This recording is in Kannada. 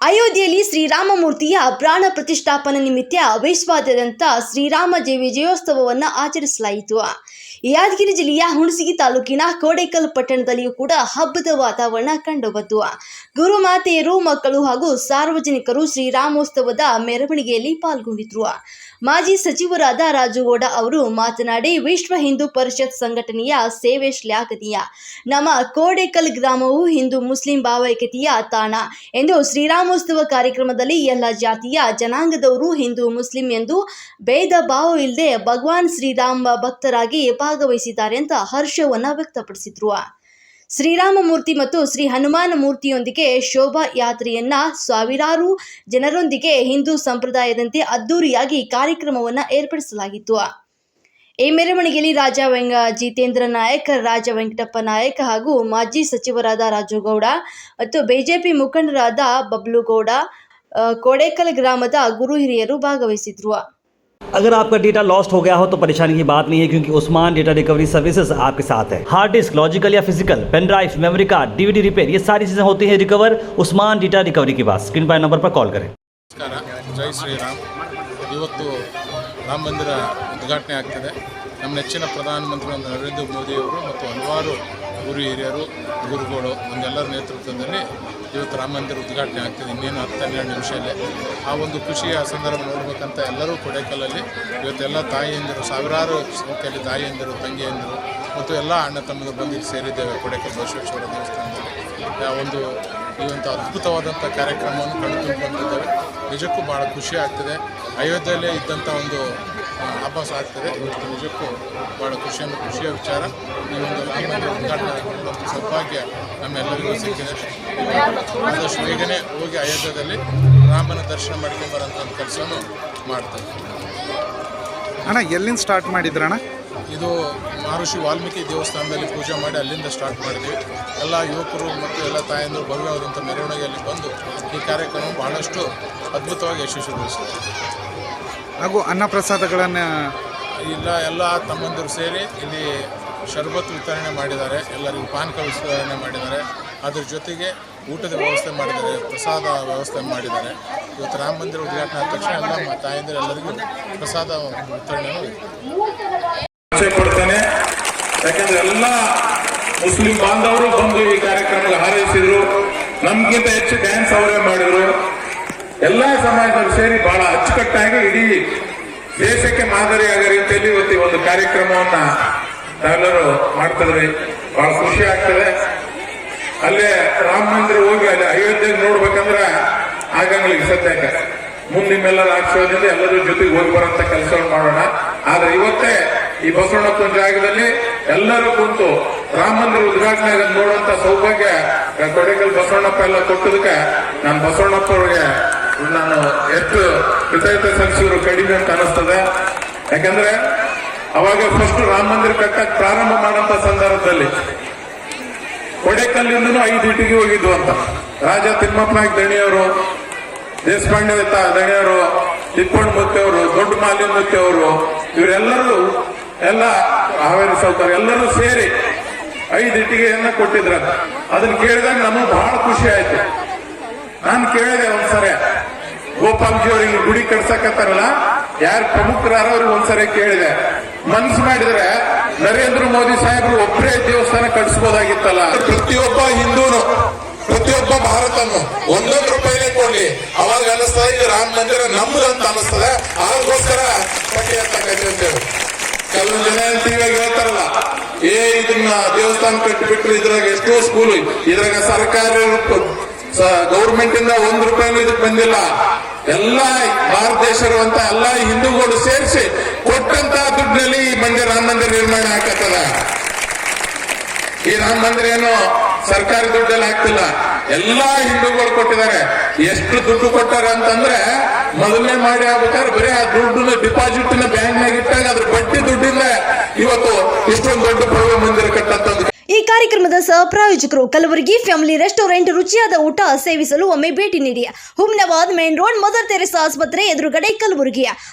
ಅಯೋಧ್ಯೆಯಲ್ಲಿ ಶ್ರೀರಾಮಮೂರ್ತಿಯ ಪ್ರಾಣ ಪ್ರತಿಷ್ಠಾಪನೆ ನಿಮಿತ್ತ ವಿಶ್ವಾದ್ಯಂತ ಶ್ರೀರಾಮ ವಿಜಯೋತ್ಸವವನ್ನು ಆಚರಿಸಲಾಯಿತು. ಯಾದಗಿರಿ ಜಿಲ್ಲೆಯ ಹುಣಸಗಿ ತಾಲೂಕಿನ ಕೋಡೇಕಲ್ ಪಟ್ಟಣದಲ್ಲಿಯೂ ಕೂಡ ಹಬ್ಬದ ವಾತಾವರಣ ಕಂಡುಬಂತು. ಗುರುಮಾತೆಯರು, ಮಕ್ಕಳು ಹಾಗೂ ಸಾರ್ವಜನಿಕರು ಶ್ರೀರಾಮೋತ್ಸವದ ಮೆರವಣಿಗೆಯಲ್ಲಿ ಪಾಲ್ಗೊಂಡಿದ್ದರು. ಮಾಜಿ ಸಚಿವರಾದ ರಾಜುಗೌಡ ಅವರು ಮಾತನಾಡಿ, ವಿಶ್ವ ಹಿಂದೂ ಪರಿಷತ್ ಸಂಘಟನೆಯ ಸೇವೆ ಶ್ಲಾಘನೀಯ. ನಮ್ಮ ಕೋಡೇಕಲ್ ಗ್ರಾಮವು ಹಿಂದೂ ಮುಸ್ಲಿಂ ಭಾವೈಕ್ಯತೆಯ ತಾಣ ಎಂದು ಶ್ರೀರಾಮೋತ್ಸವ ಕಾರ್ಯಕ್ರಮದಲ್ಲಿ ಎಲ್ಲ ಜಾತಿಯ ಜನಾಂಗದವರು ಹಿಂದೂ ಮುಸ್ಲಿಂ ಎಂದು ಭೇದ ಭಾವ ಇಲ್ಲದೆ ಭಗವಾನ್ ಶ್ರೀರಾಮ ಭಕ್ತರಾಗಿ ಭಾಗವಹಿಸಿದ್ದಾರೆ ಅಂತ ಹರ್ಷವನ್ನು ವ್ಯಕ್ತಪಡಿಸಿದ್ರು. ಶ್ರೀರಾಮ ಮೂರ್ತಿ ಮತ್ತು ಶ್ರೀ ಹನುಮಾನ ಮೂರ್ತಿಯೊಂದಿಗೆ ಶೋಭಾ ಯಾತ್ರೆಯನ್ನ ಸಾವಿರಾರು ಜನರೊಂದಿಗೆ ಹಿಂದೂ ಸಂಪ್ರದಾಯದಂತೆ ಅದ್ದೂರಿಯಾಗಿ ಕಾರ್ಯಕ್ರಮವನ್ನು ಏರ್ಪಡಿಸಲಾಗಿತ್ತು. ಈ ಮೆರವಣಿಗೆಯಲ್ಲಿ ರಾಜ ಜಿತೇಂದ್ರ ನಾಯಕ್, ರಾಜ ವೆಂಕಟಪ್ಪ ನಾಯಕ್ ಹಾಗೂ ಮಾಜಿ ಸಚಿವರಾದ ರಾಜುಗೌಡ ಮತ್ತು ಬಿಜೆಪಿ ಮುಖಂಡರಾದ ಬಬ್ಲುಗೌಡ, ಕೋಡೇಕಲ್ ಗ್ರಾಮದ ಗುರು ಹಿರಿಯರು ಭಾಗವಹಿಸಿದ್ರು. अगर आपका डेटा लॉस्ट हो गया हो तो परेशानी की बात नहीं है, क्योंकि उस्मान डेटा रिकवरी सर्विसेज आपके साथ है. हार्ड डिस्क, लॉजिकल या physical, pen drive, memory card, DVD repair, ये सारी चीज़ें होती हैं रिकवर उस्मान डेटा रिकवरी के पास. स्क्रीन पर नंबर पर कॉल करें. ನಮಸ್ಕಾರ. ಜೈ ಶ್ರೀರಾಮ್. ಇವತ್ತು ರಾಮ ಮಂದಿರ ಉದ್ಘಾಟನೆ ಆಗ್ತದೆ. ನಮ್ಮ ನೆಚ್ಚಿನ ಪ್ರಧಾನಮಂತ್ರಿ ನರೇಂದ್ರ ಮೋದಿಯವರು ಮತ್ತು ಹಲವಾರು ಗುರು ಹಿರಿಯರು, ಗುರುಗಳು ಒಂದೆಲ್ಲರ ನೇತೃತ್ವದಲ್ಲಿ ಇವತ್ತು ರಾಮ ಮಂದಿರ ಉದ್ಘಾಟನೆ ಆಗ್ತದೆ. ಇನ್ನೇನು 10-12 ನಿಮಿಷದಲ್ಲಿ ಆ ಒಂದು ಖುಷಿಯ ಸಂದರ್ಭ ನೋಡ್ಬೇಕಂತ ಎಲ್ಲರೂ ಕೋಡೇಕಲ್ಲಲ್ಲಿ ಇವತ್ತೆಲ್ಲ ತಾಯಿಯಂದಿರು, ಸಾವಿರಾರು ಸಂಖ್ಯೆಯಲ್ಲಿ ತಾಯಿಯಂದಿರು, ತಂಗಿಯಂದಿರು ಮತ್ತು ಎಲ್ಲ ಅಣ್ಣ ತಮ್ಮರು ಬಂದು ಸೇರಿದ್ದೇವೆ ಕೋಡೇಕಲ್ ಬಸವೇಶ್ವರ ದೇವಸ್ಥಾನದಲ್ಲಿ. ಈ ಒಂದು ಅದ್ಭುತವಾದಂಥ ಕಾರ್ಯಕ್ರಮವನ್ನು ಕಣ್ತುಂಬಿಕೊಂಡಿದ್ದೇವೆ. ನಿಜಕ್ಕೂ ಭಾಳ ಖುಷಿ ಆಗ್ತದೆ. ಅಯೋಧ್ಯೆಯಲ್ಲೇ ಇದ್ದಂಥ ಒಂದು ಆಭಾಸ ಆಗ್ತದೆ. ಇವತ್ತು ನಿಜಕ್ಕೂ ಭಾಳ ಖುಷಿಯ ವಿಚಾರ. ಈ ಒಂದು ರಾಮ ಮಂದಿರ ಉದ್ಘಾಟನೆ ಮಾಡುವಂಥ ಸೌಭಾಗ್ಯ ನಮ್ಮೆಲ್ಲರಿಗೂ ಸಿಕ್ಕಿದೆ. ಆದಷ್ಟು ಬೇಗನೆ ಹೋಗಿ ಅಯೋಧ್ಯೆಯಲ್ಲಿ ರಾಮನ ದರ್ಶನ ಮಾಡ್ಕೊಂಡು ಬರೋಂಥ ಕೆಲಸವನ್ನು ಮಾಡ್ತೇವೆ. ಅಣ್ಣ, ಎಲ್ಲಿಂದ ಸ್ಟಾರ್ಟ್ ಮಾಡಿದ್ರಣ್ಣ? ಇದು ಮಹರ್ಷಿ ವಾಲ್ಮೀಕಿ ದೇವಸ್ಥಾನದಲ್ಲಿ ಪೂಜೆ ಮಾಡಿ ಅಲ್ಲಿಂದ ಸ್ಟಾರ್ಟ್ ಮಾಡಿದ್ವಿ. ಎಲ್ಲ ಯುವಕರು ಮತ್ತು ಎಲ್ಲ ತಾಯಂದಿರು ಭವ್ಯವಾದಂಥ ಮೆರವಣಿಗೆಯಲ್ಲಿ ಬಂದು ಈ ಕಾರ್ಯಕ್ರಮ ಬಹಳಷ್ಟು ಅದ್ಭುತವಾಗಿ ಯಶಸ್ವಿಗೊಳಿಸಿದೆ. ಹಾಗೂ ಅನ್ನಪ್ರಸಾದಗಳನ್ನು ಎಲ್ಲ ತಮ್ಮಂದಿರು ಸೇರಿ ಇಲ್ಲಿ ಶರ್ಬತ್ ವಿತರಣೆ ಮಾಡಿದ್ದಾರೆ, ಎಲ್ಲರಿಗೂ ಪಾನಕ ವಿತರಣೆ ಮಾಡಿದ್ದಾರೆ. ಅದ್ರ ಜೊತೆಗೆ ಊಟದ ವ್ಯವಸ್ಥೆ ಮಾಡಿದ್ದಾರೆ, ಪ್ರಸಾದ ವ್ಯವಸ್ಥೆ ಮಾಡಿದ್ದಾರೆ. ಇವತ್ತು ರಾಮ ಮಂದಿರ ಉದ್ಘಾಟನೆ ಆದ ತಕ್ಷಣ ಎಲ್ಲ ತಾಯಂದಿರು ಎಲ್ಲರಿಗೂ ಪ್ರಸಾದ ವಿತರಣೆಯೂ ಕೊಡ್ತೇನೆ. ಯಾಕಂದ್ರೆ ಎಲ್ಲ ಮುಸ್ಲಿಂ ಬಾಂಧವರು ಬಂದು ಈ ಕಾರ್ಯಕ್ರಮಕ್ಕೆ ಹಾರೈಸಿದ್ರು. ನಮ್ಗಿಂತ ಹೆಚ್ಚು ಡ್ಯಾನ್ಸ್ ಅವರೇ ಮಾಡಿದ್ರು. ಎಲ್ಲ ಸಮಾಜದವರು ಸೇರಿ ಬಹಳ ಅಚ್ಚುಕಟ್ಟಾಗಿ ಇಡೀ ದೇಶಕ್ಕೆ ಮಾದರಿಯಾಗೋ ರೀತಿಯಲ್ಲಿ ಇವತ್ತು ಈ ಒಂದು ಕಾರ್ಯಕ್ರಮವನ್ನ ನಾವೆಲ್ಲರೂ ಮಾಡ್ತಿದ್ರಿ. ಬಹಳ ಖುಷಿ ಆಗ್ತದೆ. ಅಲ್ಲೇ ರಾಮ ಮಂದಿರ ಹೋಗಿ ಅಲ್ಲಿ ಅಯೋಧ್ಯೆಗೆ ನೋಡ್ಬೇಕಂದ್ರೆ ಆಗಂಗ್ಲಿಗೆ ಸದ್ಯಕ್ಕೆ ಮುಂದೆ ನಿಮ್ಮೆಲ್ಲರ ಆಶೀರ್ವಾದದಿಂದ ಎಲ್ಲರೂ ಜೊತೆಗೆ ಹೋಗಿ ಬರೋಂಥ ಕೆಲಸವನ್ನು ಮಾಡೋಣ. ಆದ್ರೆ ಇವತ್ತೇ ಈ ಬಸವಣ್ಣಪ್ಪನ ಜಾಗದಲ್ಲಿ ಎಲ್ಲರೂ ಕುಂತು ರಾಮ ಮಂದಿರ ಉದ್ಘಾಟನೆ ನೋಡುವಂತ ಸೌಭಾಗ್ಯ ಕೋಡೇಕಲ್ ಬಸವಣ್ಣಪ್ಪ ಎಲ್ಲ ಕೊಟ್ಟದಕ್ಕೆ ನಾನು ಬಸವಣ್ಣಪ್ಪ ಅವ್ರಿಗೆ ನಾನು ಎಷ್ಟು ಕೃತಜ್ಞತೆ ಸಲ್ಲಿಸಿದ್ರು ಕಡಿಮೆ ಅಂತ ಅನಿಸ್ತದೆ. ಯಾಕಂದ್ರೆ ಅವಾಗ ಫಸ್ಟ್ ರಾಮ ಮಂದಿರ ಕಟ್ಟಕ್ಕೆ ಪ್ರಾರಂಭ ಮಾಡೋಂಥ ಸಂದರ್ಭದಲ್ಲಿ ಕೋಡೇಕಲ್ಲಿಂದನೂ 5 ಇಟ್ಟಿಗೆ ಹೋಗಿದ್ವು ಅಂತ. ರಾಜ ತಿಮ್ಮಪ್ಪನಾಯಕ್ ದಣಿಯವರು, ದೇಶಪಾಂಡೆ ದಣಿಯವರು, ತಿಪ್ಪಣ್ಣ ಮುತ್ತೆಯವರು, ದೊಡ್ಡ ಮಾಲಿನ ಮುತ್ತೆಯವರು, ಇವರೆಲ್ಲರೂ ಎಲ್ಲ ಹಾವೇರಿ ಸೌಕರ್ಯ ಎಲ್ಲರೂ ಸೇರಿ 5 ಇಟ್ಟಿಗೆಯನ್ನ ಕೊಟ್ಟಿದ್ರ. ಅದನ್ನ ಕೇಳಿದಾಗ ನಮಗೆ ಬಹಳ ಖುಷಿ ಆಯ್ತು. ನಾನು ಕೇಳಿದೆ ಒಂದ್ಸರಿ, ಗೋಪಾಲ್ಜಿ ಅವ್ರಿಗೆ ಗುಡಿ ಕಟ್ಸಕತ್ತಾರಲ್ಲ, ಯಾರು ಪ್ರಮುಖರಾರ ಅವ್ರಿಗೆ ಒಂದ್ಸರಿ ಕೇಳಿದೆ. ಮನಸ್ಸು ಮಾಡಿದ್ರೆ ನರೇಂದ್ರ ಮೋದಿ ಸಾಹೇಬರು ಒಬ್ಬರೇ ದೇವಸ್ಥಾನ ಕಟ್ಸ್ಬೋದಾಗಿತ್ತಲ್ಲ. ಪ್ರತಿಯೊಬ್ಬ ಹಿಂದೂನು, ಪ್ರತಿಯೊಬ್ಬ ಭಾರತನು ಒಂದೊಂದು ರೂಪಾಯಿನೇ ಕೊಡ್ಲಿ. ಅವಾಗ ಅನಿಸ್ತಾ ಈಗ ರಾಮ ಮಂದಿರ ನಮ್ದು ಅಂತ ಅನಿಸ್ತದೆ. ಅದಕ್ಕೋಸ್ಕರ ಅಂತೇಳಿ ಕೆಲವು ಜನ ಇವಾಗ ಹೇಳ್ತಾರಲ್ಲ, ಇದನ್ನ ದೇವಸ್ಥಾನ ಕಟ್ಟಿಬಿಟ್ರು, ಇದ್ರಾಗ ಎಷ್ಟೋ ಸ್ಕೂಲ್, ಇದ್ರಾಗ ಸರ್ಕಾರಿ ಗೌರ್ಮೆಂಟ್ ಇಂದ 1 ರೂಪಾಯಿನೂ ಇದಕ್ಕೆ ಬಂದಿಲ್ಲ. ಎಲ್ಲ ಭಾರತ ದೇಶರುವಂತ ಎಲ್ಲ ಹಿಂದೂಗಳು ಸೇರಿಸಿ ಕೊಟ್ಟಂತ ದುಡ್ಡಿನಲ್ಲಿ ಈ ರಾಮ ಮಂದಿರ ನಿರ್ಮಾಣ ಆಗತ್ತದ. ಈ ರಾಮ ಮಂದಿರ ಏನೋ ಸರ್ಕಾರಿ ದುಡ್ಡಲ್ಲಿ ಆಗ್ತಿಲ್ಲ, ಎಲ್ಲಾ ಹಿಂದೂಗಳು ಕೊಟ್ಟಿದ್ದಾರೆ. ಎಷ್ಟು ದುಡ್ಡು ಕೊಟ್ಟಾರೆ ಅಂತಂದ್ರೆ, ಮೊದಲನೇ ಮಾಡಿ ಆಗ್ಬೇಕಾದ್ರೆ ಬರೀ ಆ ದುಡ್ಡು ಡಿಪಾಸಿಟ್ ಬ್ಯಾಂಕ್ನಾಗ ಇಟ್ಟಾಗ ಅದ್ರ ಬಡ್ಡಿ ದುಡ್ಡಿಂದ ಇವತ್ತು ಇಷ್ಟೊಂದು ದೊಡ್ಡ ಭವ್ಯ ಮಂದಿರ ಕಟ್ಟಂತಂದ್ರೆ. ಈ ಕಾರ್ಯಕ್ರಮದ ಸಹಪ್ರಾಯೋಜಕರು ಕಲಬುರಗಿ ಫ್ಯಾಮಿಲಿ ರೆಸ್ಟೋರೆಂಟ್. ರುಚಿಯಾದ ಊಟ ಸೇವಿಸಲು ಒಮ್ಮೆ ಭೇಟಿ ನೀಡಿ. Humnabad main road, mother Teresa ಆಸ್ಪತ್ರೆ ಎದುರುಗಡೆ, ಕಲಬುರಗಿ.